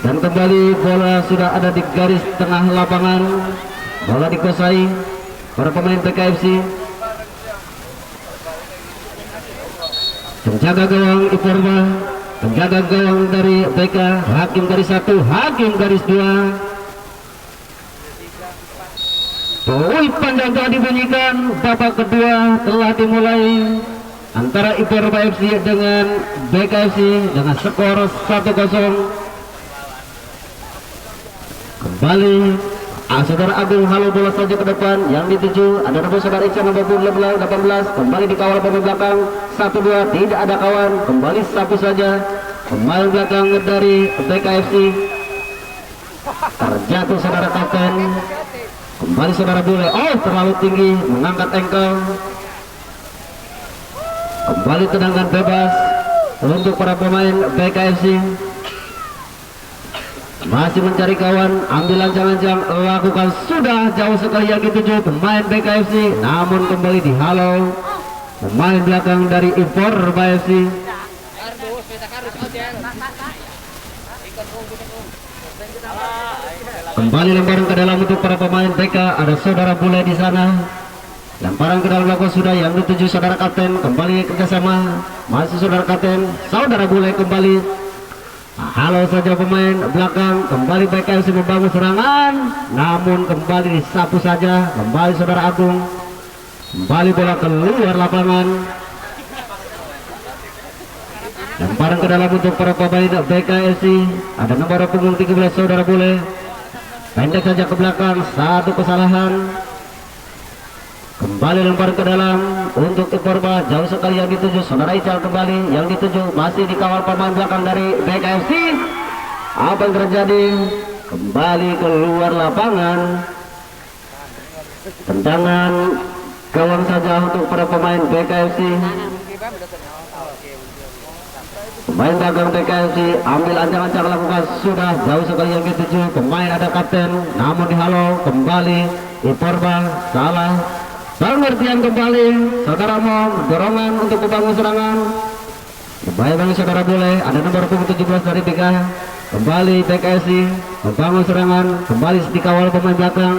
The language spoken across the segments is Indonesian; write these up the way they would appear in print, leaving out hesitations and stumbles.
Dan kembali bola sudah ada di garis tengah lapangan. Bola dikuasai para pemain PKFC. Penjaga gawang Iforma, penjaga gawang dari BK, hakim garis 1, hakim garis 2. Poin panjang telah dibunyikan, babak kedua telah dimulai antara Iforma FC dengan BKFC dengan skor 1-0. Kembali Saudara Agung halo bola saja ke depan, yang dituju ada nomor saudara Ica nomor 18, kembali dikawal pemain belakang 1-2, tidak ada kawan, kembali sapu saja pemain belakang dari BKFC, terjatuh saudara kapten, kembali saudara Bule, terlalu tinggi mengangkat engkel, kembali tendangan bebas untuk para pemain BKFC. Masih mencari kawan, ambil lancang-lancang, lakukan sudah jauh sekali yang dituju pemain BKFC, namun kembali dihalau pemain belakang dari Iforma FC. Kembali lemparan ke dalam untuk para pemain BK, ada saudara Bule di sana. Lemparan ke dalam lakukan sudah yang dituju saudara kapten, kembali kerjasama, masih saudara kapten, saudara Bule kembali. Halo saja pemain belakang, kembali BKFC membangun serangan, namun kembali disapu saja, kembali saudara Agung, kembali bola keluar lapangan. Lemparan ke dalam untuk para pemain BKFC, ada nomor punggung 13 saudara Bule, pendek saja ke belakang, satu kesalahan. Kembali lempar ke dalam untuk Iforma, jauh sekali yang dituju saudara Ical, kembali yang dituju masih dikawal pemain belakang dari BKFC. Apa yang terjadi? Kembali keluar lapangan, tendangan gawang saja untuk para pemain BKFC. Pemain belakang BKFC ambil ancang-ancang, lakukan sudah jauh sekali yang dituju pemain, ada kapten, namun dihalau kembali Iforma, salah pengertian kembali saudara Mom, dorongan untuk membangun serangan. Kembali bagi saudara Bule, ada nomor punggung 17 dari BK, kembali BKFC membangun serangan, kembali dikawal pemain belakang.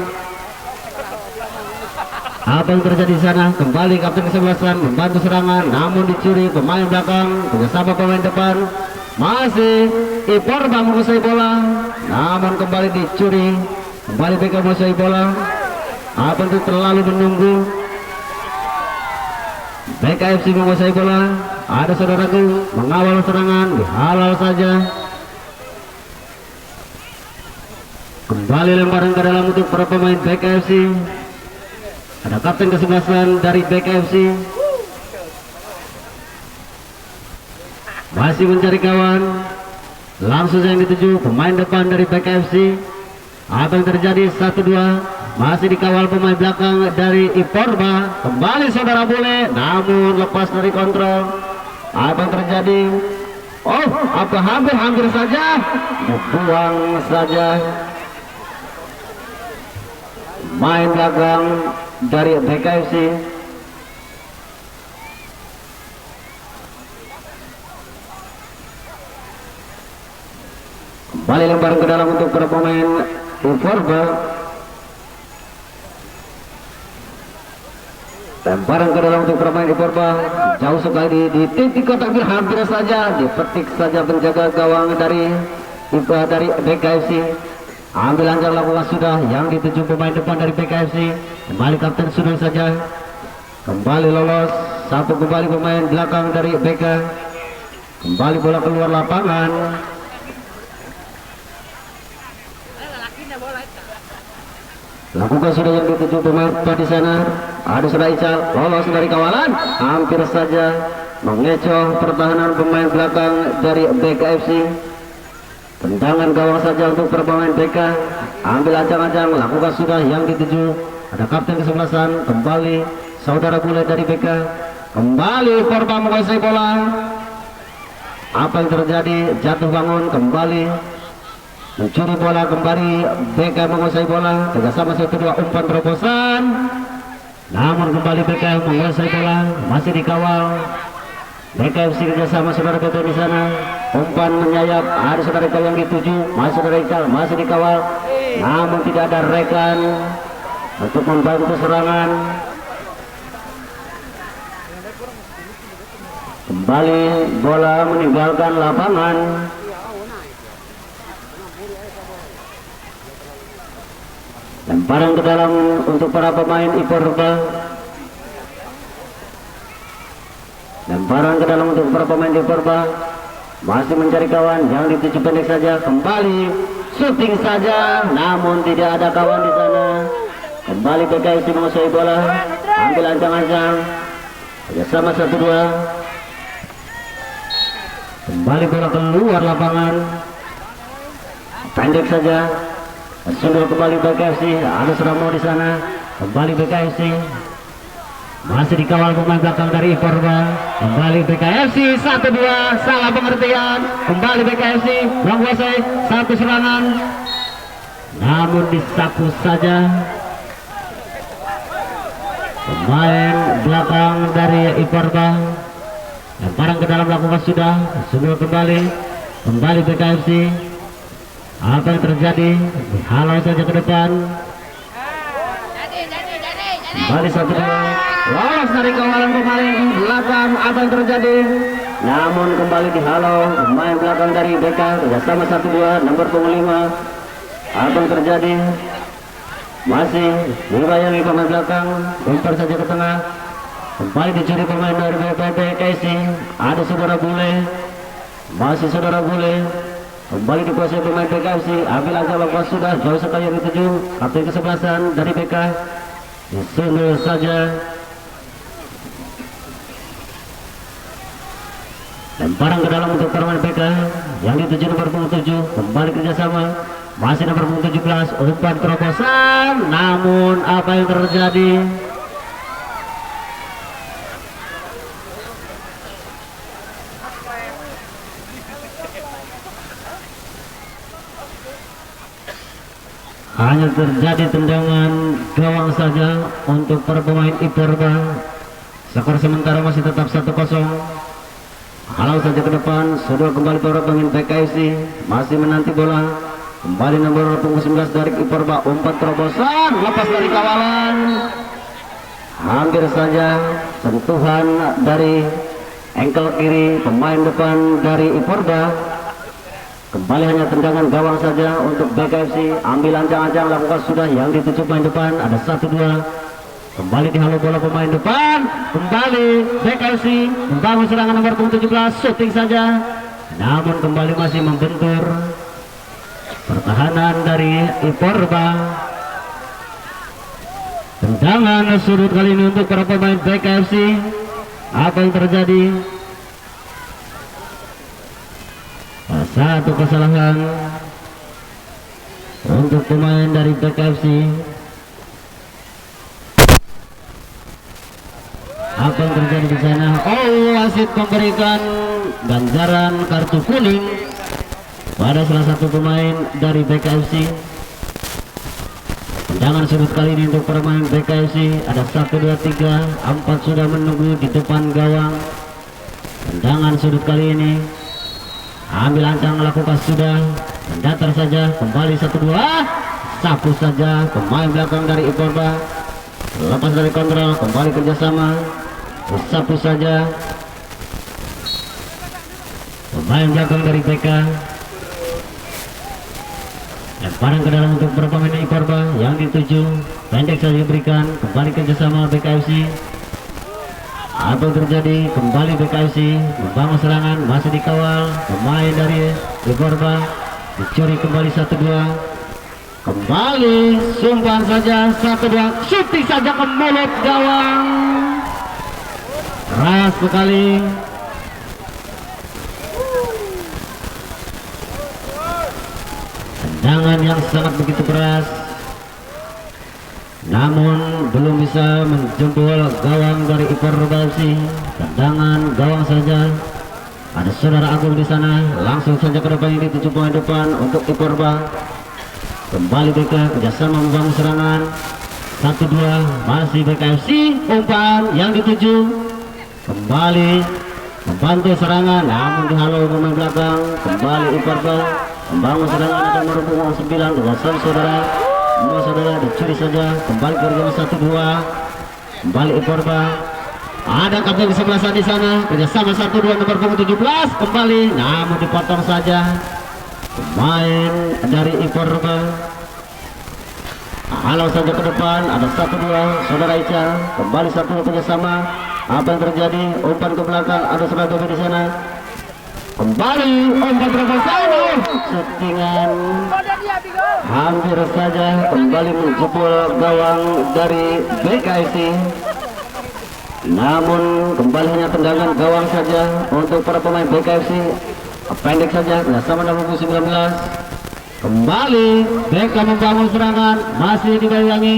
Apa yang terjadi di sana? Kembali kapten kesebelasan membantu serangan, namun dicuri pemain belakang bersama pemain depan. Masih Iforma menguasai bola, namun kembali dicuri, kembali BK menguasai bola. Apa itu terlalu menunggu, BKFC menguasai bola, ada saudaraku mengawal serangan, dihalal saja. Kembali lemparan ke dalam untuk para pemain BKFC, ada kapten kesebelasan dari BKFC, masih mencari kawan, langsung yang dituju pemain depan dari BKFC. Apa yang terjadi? 1-2, masih dikawal pemain belakang dari Iforma, kembali saudara Bule, namun lepas dari kontrol. Apa yang terjadi? Apa hampir saja dibuang saja main belakang dari BKFC. Kembali lemparan ke dalam untuk para pemain Iforma. Lemparan ke dalam untuk pemain Iforma, jauh sekali di titik kotak, hampir saja dipetik saja penjaga gawang dari BKFC. Ambil lancar, lakukan sudah yang dituju pemain depan dari BKFC, kembali kapten sudah saja, kembali lolos satu, kembali pemain belakang dari BK, kembali bola keluar lapangan. Lakukan sudah yang dituju pemain di sana, ada sudah Ical, lolos dari kawalan, hampir saja mengecoh pertahanan pemain belakang dari BKFC. Tendangan gawang saja untuk pemain BK, ambil ancang-ancang, lakukan sudah yang dituju, ada kapten kesebelasan, kembali saudara Bule dari BK, kembali Iforma menguasai bola. Apa yang terjadi? Jatuh bangun, kembali mencuri bola, kembali BK menguasai bola, kerjasama 1-2, umpan terobosan, namun kembali BK menguasai bola, masih dikawal BKFC kerjasama saudara Toto di sana. Umpan menyayap, ada saudara Ical yang dituju, masih saudara Ical masih dikawal, namun tidak ada rekan untuk membantu serangan. Kembali bola meninggalkan lapangan. Lemparan ke dalam untuk para pemain Iporba. Lemparan ke dalam untuk para pemain Iporba. Masih mencari kawan, yang dituju pendek saja. Kembali shooting saja, namun tidak ada kawan di sana. Kembali BKFC menguasai bola, ambil ancang-ancang. Kerjasama 1-2. Kembali bola keluar lapangan, pendek saja. Sudah kembali BKFC, ada Suramo di sana. Kembali BKFC, masih dikawal pemain belakang dari Iporba. Kembali BKFC 1-2, salah pengertian. Kembali BKFC menguasai satu serangan, namun disapu saja pemain belakang dari Iporba. Lemparan ke dalam lakukan sudah kembali BKFC. Apa yang terjadi? Halau saja ke depan. Kembali 1-2, lolos dari kawalan pemain belakang. Apa yang terjadi? Namun kembali dihalau pemain belakang dari BK. Kerjasama 1-2, nomor 5. Apa yang terjadi? Masih dibayangi pemain belakang. Lempar saja ke tengah. Kembali dicuri pemain dari BKFC. Ada saudara Bule, masih saudara Bule. Kembali dikuasai pemain BKFC. Ambil aja lepas sudah, jauh sekali yang dituju. Kartu kesebelasan dari BK. Disundul saja. Lemparan ke dalam untuk pemain BK. Yang dituju nomor 7. Kembali kerjasama. Masih nomor 17. Umpan terobosan. Namun apa yang terjadi? Hanya terjadi tendangan gawang saja untuk para pemain Iporba. Skor sementara masih tetap 1-0. Halau saja ke depan, sudah kembali para pemain BKFC. Masih menanti bola. Kembali nomor 19 dari Iporba. Umpan terobosan, lepas dari kawalan. Hampir saja sentuhan dari engkel kiri pemain depan dari Iporba. Kembali hanya tendangan gawang saja untuk BKFC. Ambil ancang-ancang, lakukan sudah, yang dituju pemain depan. Ada 1-2. Kembali dihalau bola pemain depan. Kembali BKFC membangun serangan nomor 17. Shooting saja, namun kembali masih membentur pertahanan dari Iporba. Tendangan sudut kali ini untuk para pemain BKFC. Apa yang terjadi? Satu kesalahan untuk pemain dari BKFC. Apa yang terjadi di sana? Oh, wasit memberikan ganjaran kartu kuning pada salah satu pemain dari BKFC. Tendangan sudut kali ini untuk pemain BKFC. Ada 1, 2, 3, 4 sudah menunggu di depan gawang. Tendangan sudut kali ini. Ambil ancang, lakukan sudah, mendatar saja. Kembali 1-2, sapu saja pemain belakang dari Iporba. Lepas dari kontrol, kembali kerjasama, sapu saja pemain belakang dari BK. Lemparan ke dalam untuk pemain Iporba. Yang dituju pendek saja diberikan. Kembali kerjasama BKFC. Apa yang terjadi? Kembali BKFC membangun serangan, masih dikawal pemain dari Iporba. Dicuri kembali 1-2. Kembali sumpan saja 1-2. Shooting saja ke mulut gawang. Keras sekali. Tendangan yang sangat begitu keras, namun belum bisa menjempol gawang dari Iporba FC. Tendangan gawang saja. Ada saudara Agung di sana, langsung saja ke depan, ini 7 poin depan untuk Iporba. Kembali BK kerjasama membangun serangan. 1-2, masih BKFC. Umpan yang dituju. Kembali membantu serangan, namun dihalau pemain belakang. Kembali Iparba membangun serangan akan merupakan 9 kejasan saudara. Saudara dicuri saja, kembali ke jam 1-2. Kembali Iparba. Ada kapten di sebelah sana di sana, kerjasama 1-2 nomor punggung 17 kembali, namun dipotong saja pemain dari Iparba. Halau saja ke depan, ada 1-2 saudara Ica, kembali 1-2 kerjasama. Apa yang terjadi? Umpan ke belakang, ada saudara di sana. Kembali umpan terlalu settingan, hampir saja kembali menjebol gawang dari BKFC. Namun kembali hanya tendangan gawang saja untuk para pemain BKFC. Pendek saja, sama nomor 19. Kembali BK membangun serangan, masih dibayangi.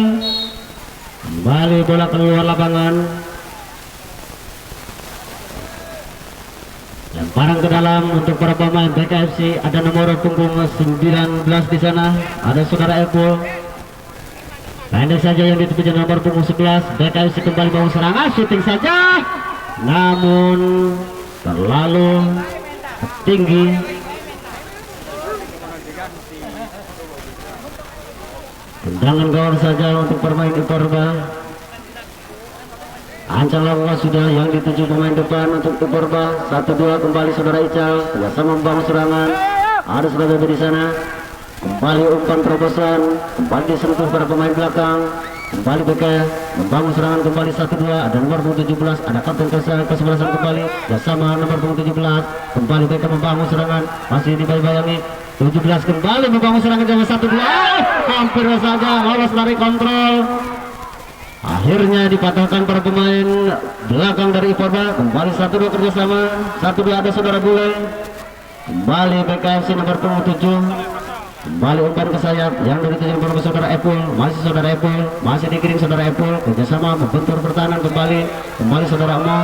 Kembali bola keluar lapangan. Lemparan ke dalam untuk para pemain BKFC. Ada nomor punggung 19 di sana. Ada saudara Epul. Pendek saja yang dituju nomor punggung 11. BKFC kembali bangun serangan, shooting saja. Namun terlalu tinggi. Tendangan gawang saja untuk pemain Iparba. Ancang lakukan sudah yang dituju pemain depan untuk Iparba. 1-2 kembali saudara Ical, biasa membangun serangan. Ada saudara di sana. Kembali umpan terobosan, kembali disentuh para pemain belakang. Kembali BK membangun serangan kembali 1-2. Ada nomor 17, ada kapten kesebelasan kembali bersama nomor 17. Kembali BK membangun serangan, masih dibayang-bayangi. 17 kembali membangun serangan jam 1-2. Hampir saja lolos dari kontrol. Akhirnya dipatahkan para pemain belakang dari Iparba. Kembali 1-2 kerjasama. 1-2 ada saudara Bule. Kembali BKFC nomor 7. Kembali umpan ke sayap yang dari tujuan bersama saudara Epul. Masih saudara Epul, masih dikirim saudara Epul. Kerjasama membentur pertahanan kembali saudara Mo.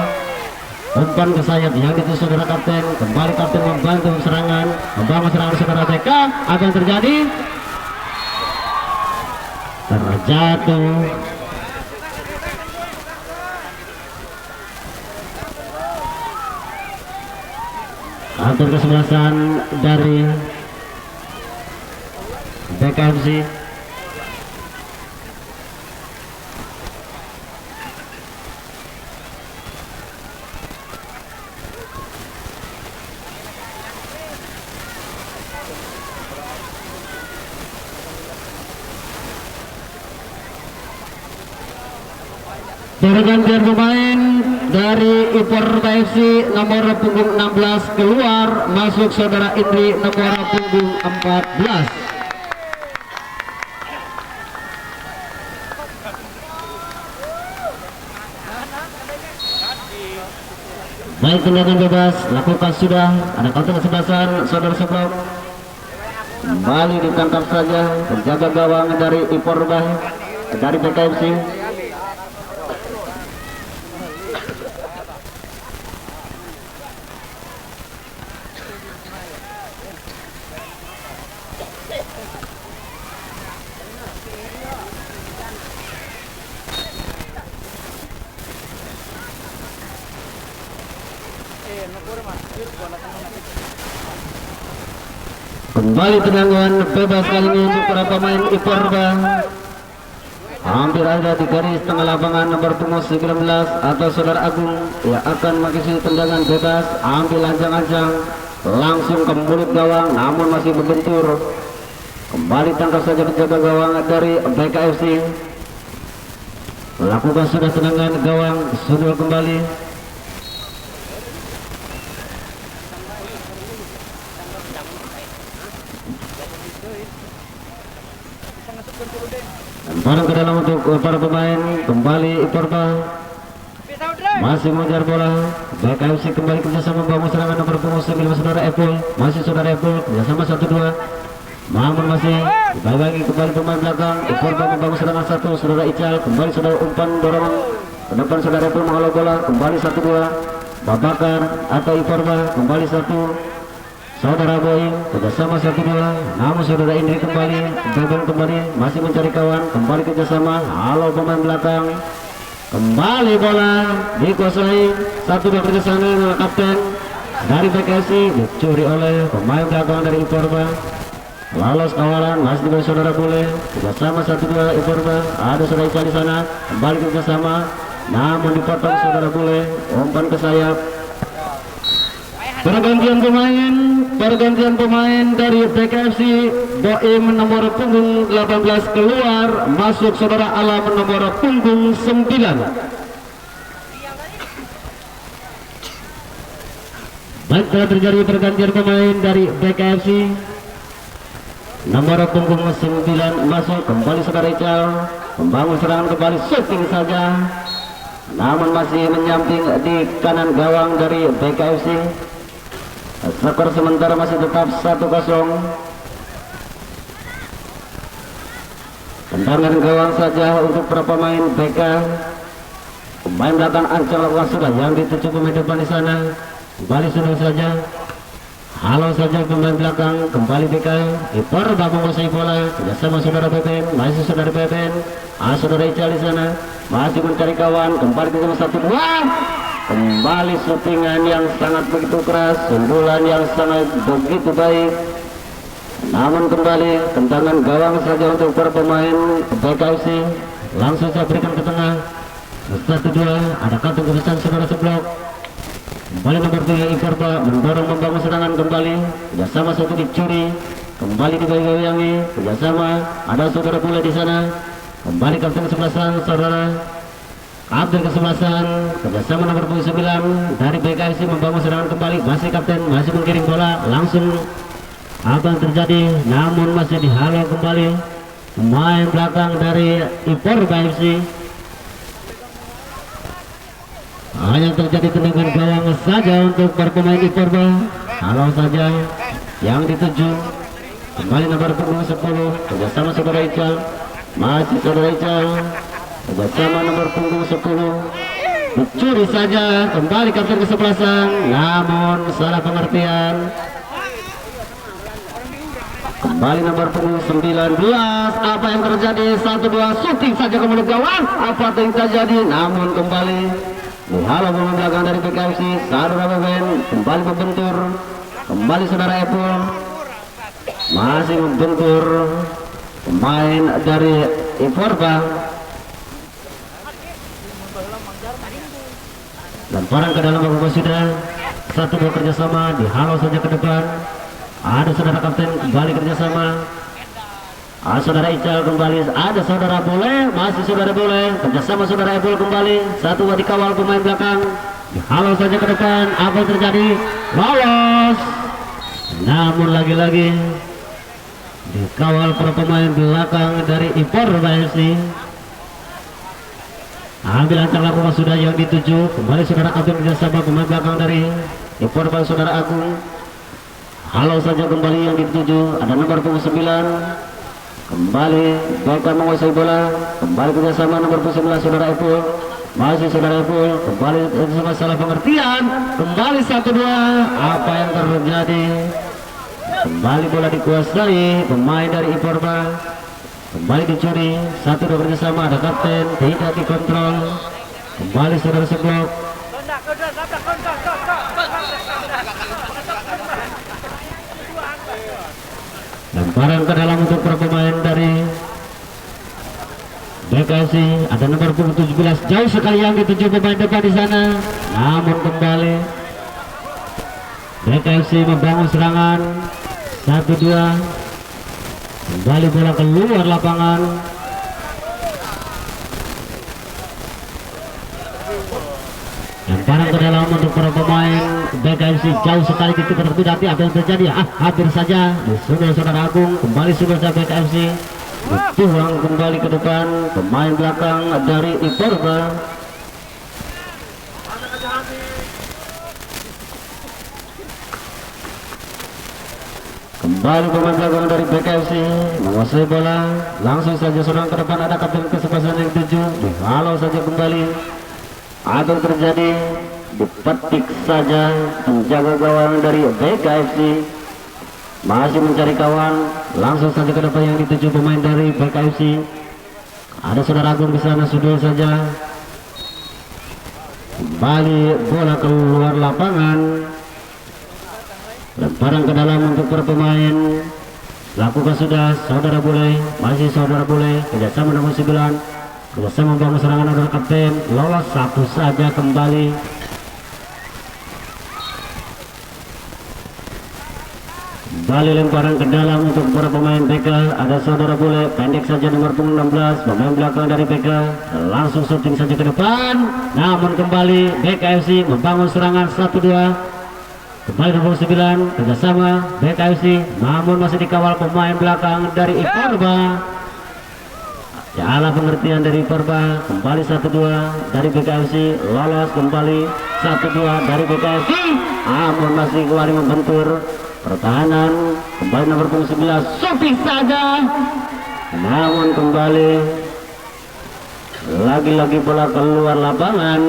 Umpan ke sayap yang dituju saudara kapten. Kembali kapten membantu serangan, membangun serangan saudara BK. Apa yang terjadi? Terjatuh. Atur kesebelasan dari BKFC. Pergantian pemain dari Iparba FC nomor punggung 16 keluar, masuk saudara Indri nomor punggung 14. Baik, tendangan bebas lakukan sudah, ada counter kesebelasan saudara Seblok. Kembali ditangkap saja penjaga gawang dari Iparba dari BKFC. Kembali tendangan bebas kali ini untuk para pemain Iparba. Hampir ada di garis tengah lapangan nomor punggung 19 atau saudara Agung yang akan mengisi tendangan bebas. Ambil ancang-ancang langsung ke mulut gawang, namun masih berbentur. Kembali tangkap saja penjaga gawang dari BKFC. Lakukan sudah tendangan gawang, sudah kembali. Lemparan ke dalam untuk para pemain. Kembali Iparba masih mengejar bola. BKFC kembali kerjasama membangun serangan nomor punggung 9 saudara Epul. Masih saudara Epul kerjasama 1-2. Namun masih dibagi kembali pemain belakang. Iparba membangun serangan 1 saudara Ical. Kembali saudara umpan dorongan ke depan saudara Epul menghalau bola. Kembali 1-2 Babakar atau Iparba. Kembali 1 saudara Boeing kerjasama 1-2. Namun saudara Indri kembali masih mencari kawan. Kembali kerjasama, halo pemain belakang. Kembali bola dikuasai satu dua kerja sana oleh kapten dari BKFC, dicuri oleh pemain belakang dari Iporba. Lolos kawalan masih diberi saudara Bule, kerjasama satu dua Iporba. Ada saudara Ica di sana, kembali kerjasama, namun dipotong saudara Bule, umpan ke sayap. Pergantian pemain dari BKFC. Boim nomor punggung 18 keluar, masuk saudara Alam nomor punggung 9. Baik, telah terjadi pergantian pemain dari BKFC. Nomor punggung 9 masuk, kembali saudara Ical, membangun serangan kembali, shooting saja, namun masih menyamping di kanan gawang dari BKFC. Skor sementara masih tetap 1-0. Tendangan gawang saja untuk para pemain BK. Pemain belakang Ancol lakukan sudah yang dituju pemain depan di sana. Kembali sudah saja. Halo saja pemain belakang, kembali BK. Ipor bangun menguasai bola, kerjasama saudara Pepen, masih saudara Pepen, saudara Ical di sana, masih mencari kawan, kembali ke satu dua. Kembali syutingan yang sangat begitu keras, sundulan yang sangat begitu baik. Namun kembali tendangan gawang saja untuk para pemain BKFC. Langsung saya berikan ke tengah. 1-2, ada kartu kebesaran saudara seblok. Kembali nomor 3 Iporba mendorong membangun serangan kembali. Kerjasama satu dicuri, kembali digoyang-goyangi. Kerjasama ada saudara Bule di sana. Kembali kapten kesebelasan saudara. Kapten kesebelasan kerjasama nomor 9 dari BKFC membangun serangan kembali. Masih kapten, masih mengirim bola langsung. Apa yang terjadi? Namun masih dihalau kembali pemain belakang dari Iporba FC. Hanya terjadi tendangan gawang saja untuk para pemain Iporba. Halau saja yang dituju. Kembali nomor 10 kerjasama saudara Ical, masih saudara Ical. Kerjasama nomor punggung 10 dicuri saja, kembali kapten kesebelasan, namun salah pengertian. Kembali nomor punggung 19. Apa yang terjadi? 1-2 shooting saja ke mulut gawang. Apa yang terjadi? Namun kembali dihalau pemain belakang dari BKFC. Saudara Beben kembali membentur, kembali saudara Epul masih membentur pemain dari Iporba. Lemparan ke dalam babak sudah 1-2 kerjasama, dihalau saja ke depan. Ada saudara kapten kembali kerjasama. Saudara Ical kembali, ada saudara Bule, masih saudara Bule, kerjasama saudara Ebul kembali. 1-2 dikawal pemain belakang, dihalau saja ke depan. Apa yang terjadi? Lolos, namun lagi-lagi dikawal para pemain belakang dari Iporba FC. Ambil ancang lakukan sudah yang dituju. Kembali saudara Agung kerjasama pemain belakang dari Iporba saudara Agung. Halau saja kembali yang dituju. Ada nomor 9. Kembali BK menguasai bola. Kembali kerjasama nomor 11 saudara Epul. Masih saudara Epul. Kembali sama salah pengertian. Kembali 1-2. Apa yang terjadi? Kembali bola dikuasai pemain dari Iporba. Kembali dicuri, 1-2 kerjasama, ada kapten, tidak dikontrol. Kembali saudara seblok. Lemparan ke dalam untuk para pemain dari BKFC. Ada nomor 17, jauh sekali yang dituju pemain depan di sana. Namun kembali BKFC membangun serangan. 1-2. Kembali bola keluar lapangan. Lemparan ke dalam untuk para pemain BKFC, jauh sekali tidak terhati. Apa yang terjadi? Hampir saja disusul saudara Agung. Kembali sudah BKFC dibuang kembali ke depan pemain belakang dari Iporba. Kembali pemain belakang dari BKFC menguasai bola, langsung saja serang ke depan. Ada kapten kesebelasan yang 7, dihalau saja kembali. Apa yang terjadi? Dipetik saja penjaga gawang dari BKFC, masih mencari kawan. Langsung saja ke depan yang dituju pemain dari BKFC. Ada saudara Agung di sana, sudul saja. Kembali bola keluar lapangan, lemparan ke dalam untuk para pemain. Lakukan sudah saudara Bule, masih saudara Bule, kerjasama nomor 9, kerjasama membangun serangan adalah kapten, lolos satu saja kembali. Kembali lemparan ke dalam untuk para pemain PK, ada saudara Bule, pendek saja nomor punggung 16, pemain belakang dari PK, langsung shooting saja ke depan, namun kembali BKFC membangun serangan 1-2. Kembali nomor 9 kerjasama BKFC, namun masih dikawal pemain belakang dari Iporba. Salah pengertian dari Iporba. Kembali 1-2 dari BKFC, lolos kembali 1-2 dari BKFC, namun masih kembali membentur pertahanan. Kembali nomor 11 shooting saja, namun kembali lagi-lagi bola keluar lapangan.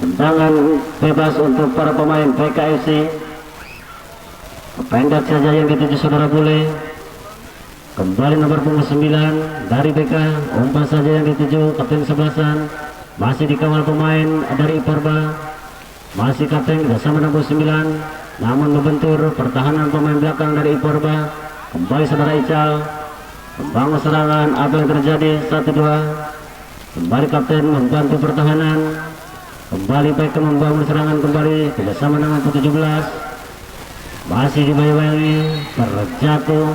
Tendangan bebas untuk para pemain BKFC. Pendek saja yang dituju saudara Bule. Kembali nomor punggung 9 dari BK, umpan saja yang dituju kapten 11-an. Masih dikawal pemain dari Iporba, masih kapten bersama nomor 9, namun membentur pertahanan pemain belakang dari Iporba. Kembali saudara Ical membangun serangan, apa yang terjadi? 1-2. Kembali kapten membantu pertahanan. Kembali baik membangun serangan kembali bersama dengan 17. Masih dibayang-bayangi, terjatuh.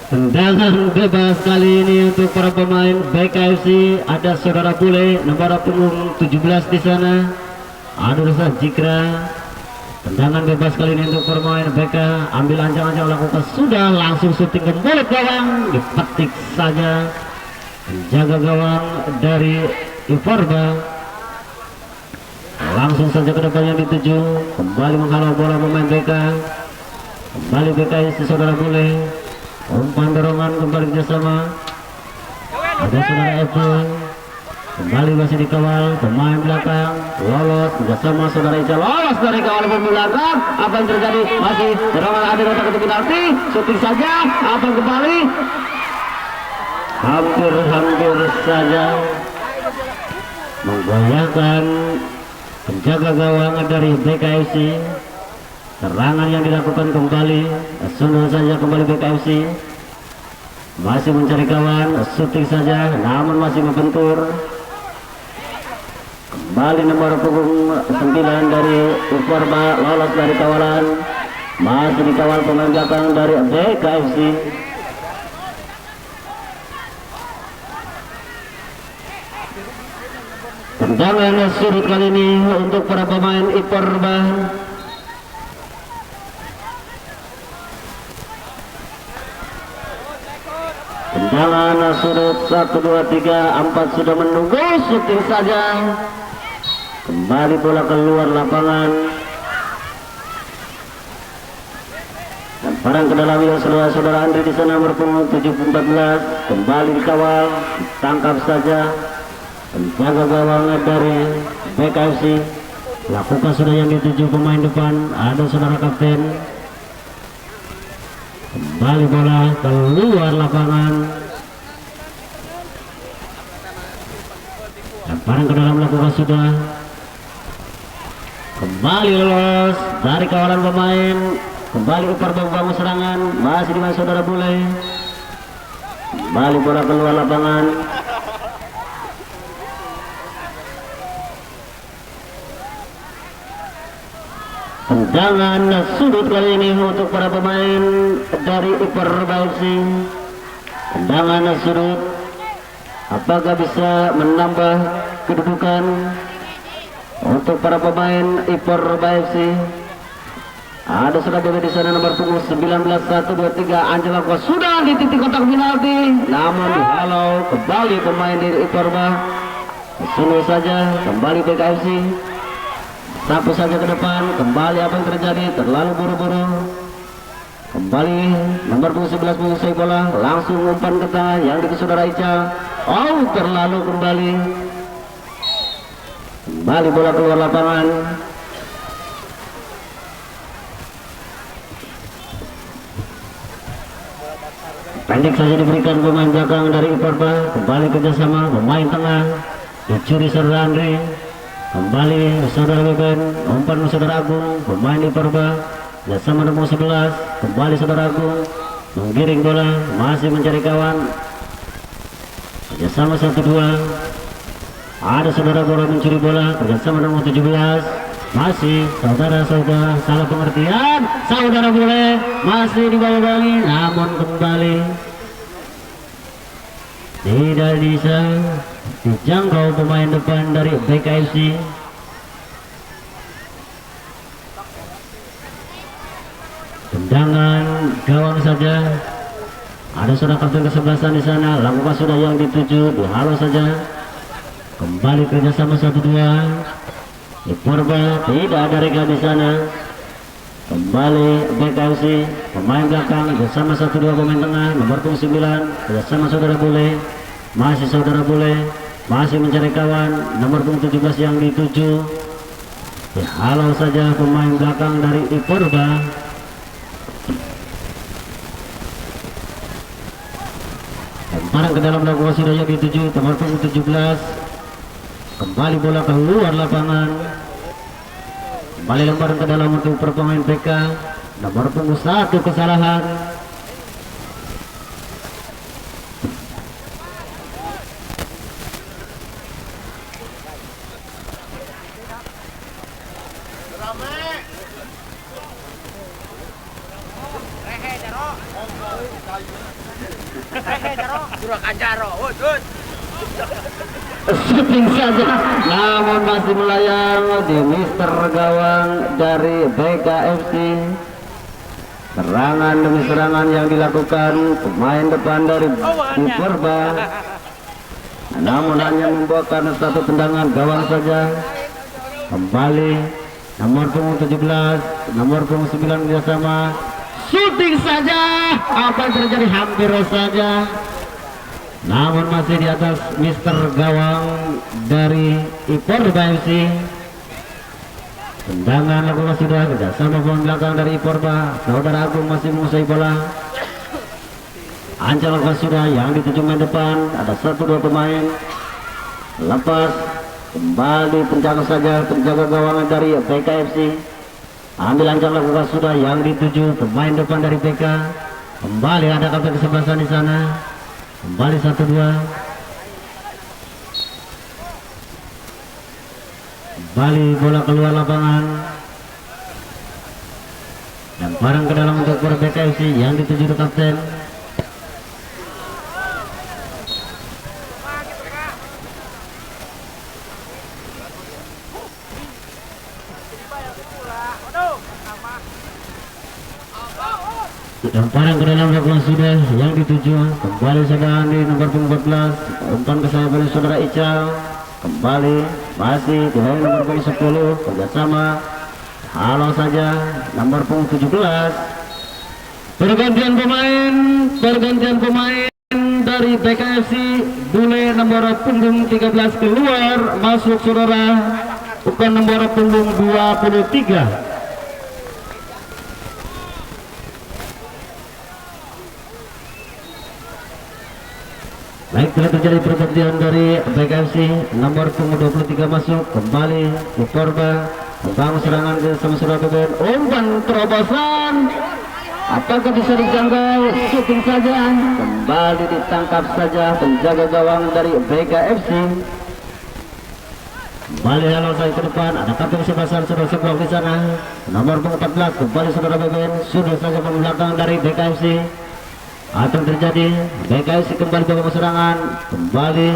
Tendangan bebas kali ini untuk para pemain BKFC. Ada saudara Bule nomor punggung 17 di sana. Ada Rasa Jikra. Tendangan bebas kali ini untuk pemain BK, ambil ancang-ancang lakukan sudah, langsung syuting kembali gawang, dipetik saja jaga gawang dari Iporba. Langsung saja ke depan yang dituju, kembali menghalau bola pemain BK. Kembali BK si saudara Bule, umpan dorongan kembali kerjasama. Ada saudara Evan, kembali masih dikawal pemain belakang, lolos bersama saudara Ica, lolos dari kawalan pemain belakang. Apa yang terjadi? Masih dorongan ada datang ke penalti, syuting saja, apa kembali hampir saja menggoyahkan penjaga gawang dari BKFC. Serangan yang dilakukan kembali, sudah saja kembali BKFC masih mencari kawan, syuting saja, namun masih membentur. Kembali nomor punggung 9 dari Iporba, lolos dari kawalan, masih dikawal pemain belakang dari BKFC. Tendangan surut kali ini untuk para pemain Iporba. Tendangan surut 1, 2, 3, 4 sudah menunggu, syuting saja. Kembali bola keluar lapangan. Dan parang ke dalam yang saudara Andri di sana nomor 7-14. Kembali dikawal, ditangkap saja. Penjaga gawang dari BKFC. Lakukan sudah yang dituju pemain depan. Ada saudara kapten. Kembali bola keluar lapangan. Lemparan ke dalam lakukan sudah. Kembali lolos dari kawalan pemain. Kembali upar bangun serangan. Masih dengan saudara Bule. Kembali bola keluar lapangan. Tendangan sudut kali ini untuk para pemain dari Iporba FC. Tendangan sudut, apakah bisa menambah kedudukan untuk para pemain Iporba FC? Ada sudah di sana nomor punggung 19, 1, 2, 3. Angela Kos sudah di titik kotak penalti, namun dihalau kembali pemain dari Iporba. Sunu saja kembali BKFC. Sapu saja ke depan, kembali apa yang terjadi, terlalu buru-buru. Kembali nomor punggung 11 menguasai bola, langsung umpan ke tengah yang di saudara Ical. Oh, terlalu kembali bola keluar lapangan. Pendek saja diberikan pemain belakang dari Iparba. Kembali kerjasama pemain tengah dicuri saudara Andre. Kembali saudara Beben, umpan saudara Agung, pemain Iparba bersama nomor 11. Kembali saudara Agung menggiring bola, masih mencari kawan. Kerjasama 1-2. Ada saudara bola mencuri bola, kerjasama nomor 17. Masih saudara-saudara salah pengertian, saudara boleh masih dibawa-bawa, namun kembali tidak bisa dijangkau pemain depan dari BKFC. Tendangan gawang saja. Ada saudara kapten kesebelasan di sana, lakukan sudah yang dituju, dihalau saja. Kembali kerjasama 1-2. Iparba tidak ada rega di sana. Kembali BKFC pemain belakang bersama 1-2 pemain tengah nomor 9 bersama saudara Bule. Masih saudara Bule masih mencari kawan nomor 17 yang dituju. Dihalau saja pemain belakang dari Iparba. Lemparan ke dalam lakukan sudah yang dituju nomor 17. Kembali bola keluar lapangan. Kembali lemparan ke dalam untuk pemain BK nomor 1 kesalahan. Shooting saja, namun masih melayang di Mister Gawang dari BKFC. Serangan demi serangan yang dilakukan pemain depan dari Iparba, namun hanya membuahkan satu tendangan gawang saja. Kembali nomor punggung 17, nomor punggung 9 bersama. Shooting saja, apa yang terjadi, hampir saja. Namun masih di atas Mister Gawang dari Iparba FC. Tendangan lakukan sudah kerjasama pemain belakang dari Iparba. Saudara Agung masih menguasai bola. Ancang lakukan sudah yang dituju main depan. Ada 1-2 pemain. Lepas kembali penjaga saja, penjaga gawang dari BKFC. Ambil ancang lakukan sudah yang dituju pemain depan dari BK. Kembali ada kapten kesebelasan di sana. Kembali 1-2. Kembali bola keluar lapangan. Lemparan ke dalam untuk BKFC yang dituju ke kapten. Lemparan ke dalam lapangan sudah yang dituju. Kembali saudara Andi nomor 14. Umpan ke saya oleh saudara Ical. Kembali masih di nomor 10 kerjasama. Halo saja nomor 17. Pergantian pemain dari BKFC. Bule nomor punggung 13 keluar, masuk saudara bukan nomor punggung 23. Baik, telah terjadi pergantian dari BKFC. Nomor punggung 23 masuk. Kembali Iparba membangun serangan ke sama saudara Beben. Umpan terobosan, apakah bisa dijangkau? Shooting saja, kembali ditangkap saja penjaga gawang dari BKFC. Kembali halo saya ke depan. Ada kapten sebasar sudah seblok di sana. Nomor punggung 14 kembali saudara Beben. Sudah saja belakang dari BKFC. Akan terjadi BKFC kembali babak serangan. Kembali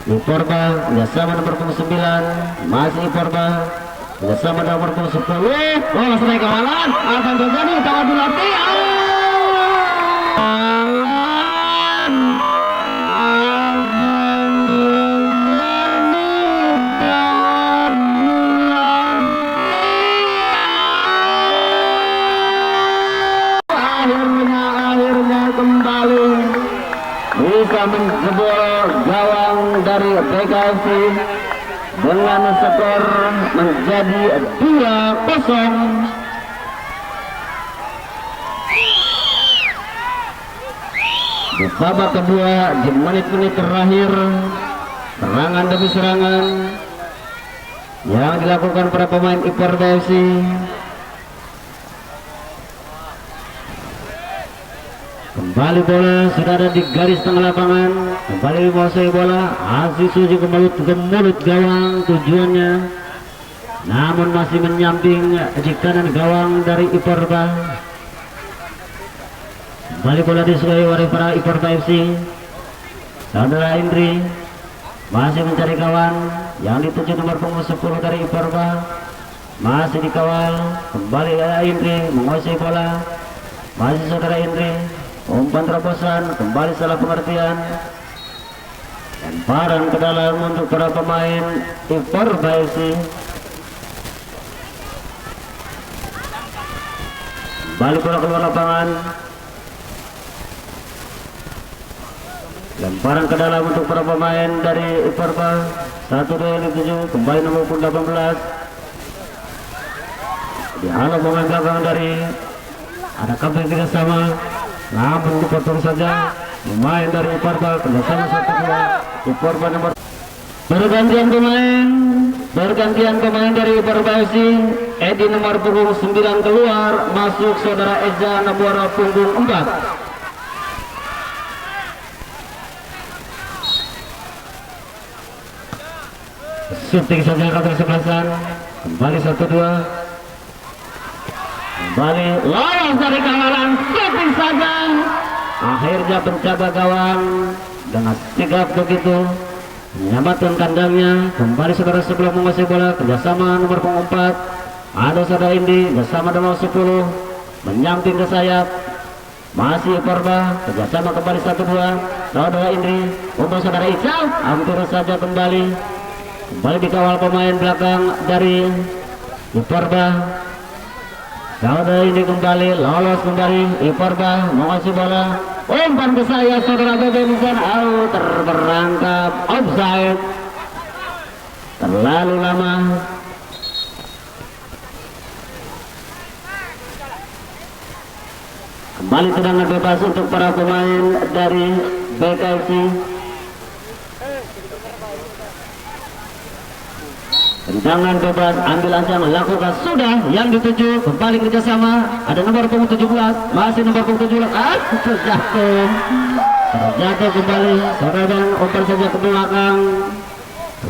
Iparba bersama nomor 9. Masih Iparba bersama nomor 10. Bola serai kawalan. Akan terjadi tangan dilatih. menjebol gawang dari BKFC dengan skor menjadi 2-0. Di babak kedua di menit-menit terakhir, serangan demi serangan yang dilakukan para pemain Iperba FC. Kembali bola sudah ada di garis tengah lapangan. Kembali menguasai bola. Aziz Suji kembali ke mulut gawang tujuannya, namun masih menyamping di kanan gawang dari Iperba. Kembali bola disukai oleh para Iperba FC. Saudara Indri masih mencari kawan yang dituju nomor punggung 10 dari Iperba. Masih dikawal. Kembali Indri menguasai bola. Masih saudara Indri. Umpan terobosan, kembali salah pengertian. Lemparan ke dalam untuk para pemain Iperba FC. Kembali bola keluar lapangan. Lemparan ke dalam untuk para pemain dari Iperba. 1-2-7, kembali nomor 18. Dihalau pemain belakang dari ada kambing tidak sama, namun dipotong saja pemain dari Iperba. Kerjasama 1-2 Iperba nomor. Bergantian pemain dari Iperba FC. Edi nomor punggung 9 keluar, masuk saudara Eza nomor punggung 4. Shooting saja ke kesebelasan. Kembali 1-2. Kembali lolos dari kawalan. Shooting saja. Akhirnya penjaga gawang dengan sigap begitu menyelamatkan kandangnya. Kembali saudara sebelum menguasai bola. Kerjasama nomor punggung 4. Ada saudara Indi bersama nomor 10 menyamping ke sayap. Masih Iperba. Kerjasama kembali 1-2. Saudara Indri untuk saudara Ical. Hampir saja kembali. Kembali dikawal pemain belakang dari Iperba. Saudara ini kembali lolos kembali. Iperba mengasih bola. Umpan ke saya saudara Bebenson. Out, terperangkap offside. Terlalu lama. Kembali tendangan bebas untuk para pemain dari BKFC. Tendangan bebas, ambil ancang, lakukan sudah yang dituju. Kembali kerjasama, ada nomor punggung 17, masih nomor punggung 17. Terjatuh kembali. Saudara umpan saja ke belakang.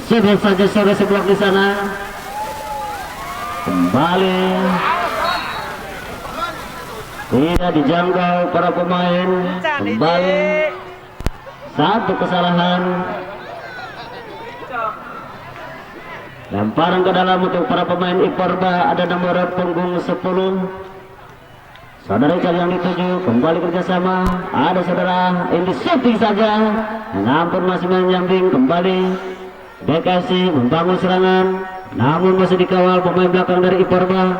Sebut saja saudara seblok di sana. Kembali tidak dijangkau para pemain. Kembali satu kesalahan. Lemparan ke dalam untuk para pemain Iperba, ada nomor punggung 10 saudara Ical yang dituju. Kembali kerjasama, ada saudara Indi shooting saja, namun masih menyamping. Kembali BKFC membangun serangan, namun masih dikawal pemain belakang dari Iperba.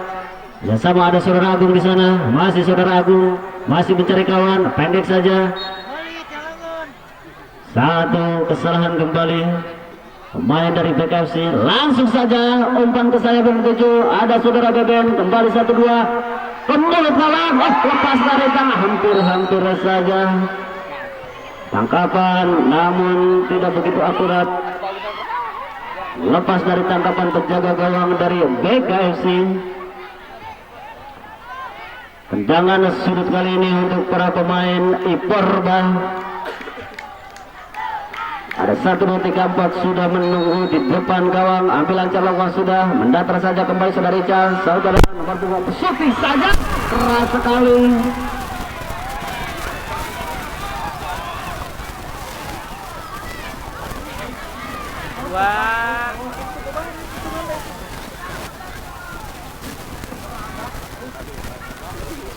Kerjasama ada saudara Agung di sana, masih saudara Agung masih mencari kawan, pendek saja. Satu kesalahan kembali pemain dari BKFC. Langsung saja umpan ke saya menuju ada saudara Beben. Kembali 1-2 kemudian kalah. Lepas dari tangan, hampir saja tangkapan, namun tidak begitu akurat. Lepas dari tangkapan penjaga gawang dari BKFC. Tendangan sudut kali ini untuk para pemain Iperba. Ada 1, 2, 3, 4 sudah menunggu di depan gawang. Ambil lancar lakukan sudah. Mendatar saja kembali saudara Ical. Saudara nomor 2 shooting saja. Keras sekali.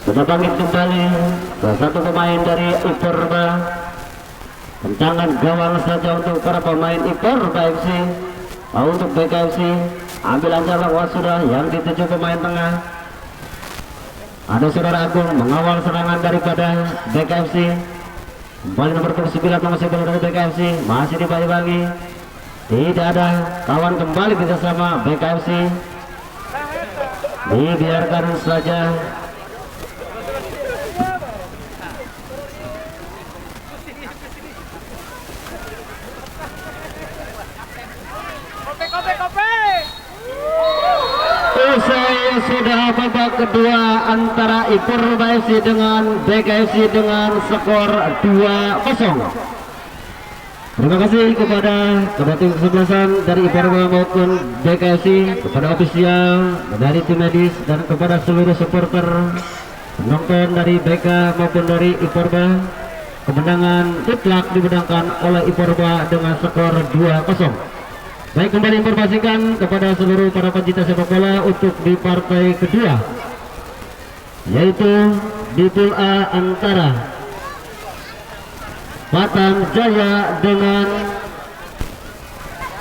Sudah bangkit kembali salah satu pemain dari Iperba. Tendangan gawang saja untuk para pemain Iperba FC. Untuk BKFC ambil lancar lakukan sudah yang dituju pemain tengah. Ada saudara Agung mengawal serangan daripada BKFC. Kembali nomor 9 masih bola dari BKFC, masih dibagi-bagi. Tidak ada kawan, kembali kerjasama BKFC. Dibiarkan saja. Usai sudah babak kedua antara Ipurba FC dengan BKFC dengan skor 2-0. Terima kasih kepada tim kesebelasan dari Ipurba maupun BKFC, kepada ofisial dari tim medis, dan kepada seluruh supporter penonton dari BK maupun dari Ipurba. Kemenangan mutlak dimenangkan oleh Ipurba dengan skor 2-0. Baik, kembali informasikan kepada seluruh para pencinta sepak bola untuk di partai kedua, yaitu di pool A antara Batam Jaya dengan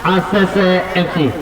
ACC FC.